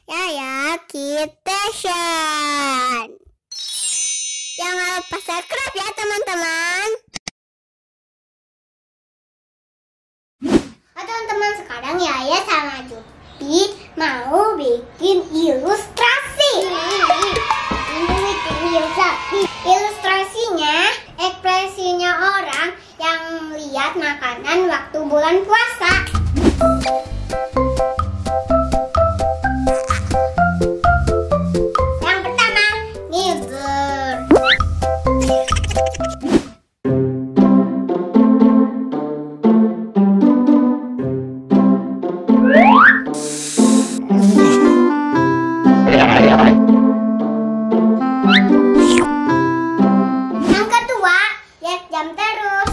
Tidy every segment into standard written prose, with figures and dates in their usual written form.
Yaya Kitchen. Jangan lupa subscribe ya teman-teman. Teman-teman, sekarang Yaya sama Jupi mau bikin ilustrasi. Ilustrasinya ekspresinya orang yang lihat makanan waktu bulan puasa. Yang pertama, nibur. Yang kedua, lihat jam terus.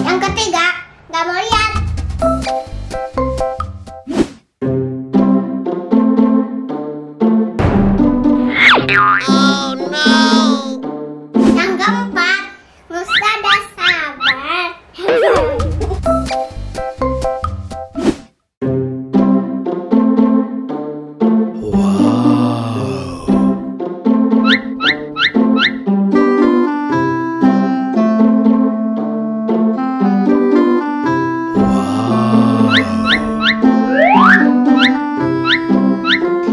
Yang ketiga, nggak mau lihat. Yang keempat, Mustada sabar.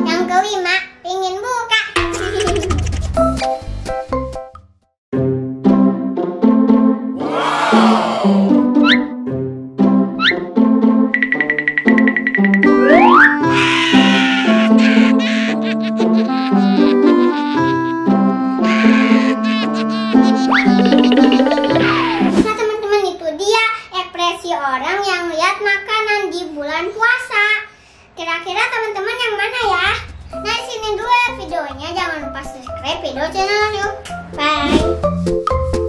Yang kelima, ingin buka. Nah teman-teman, itu dia ekspresi orang yang lihat makanan di bulan puasa. Kira-kira teman-teman yang mana ya? Nah, sini dulu ya videonya. Jangan lupa subscribe video channel yuk. Bye.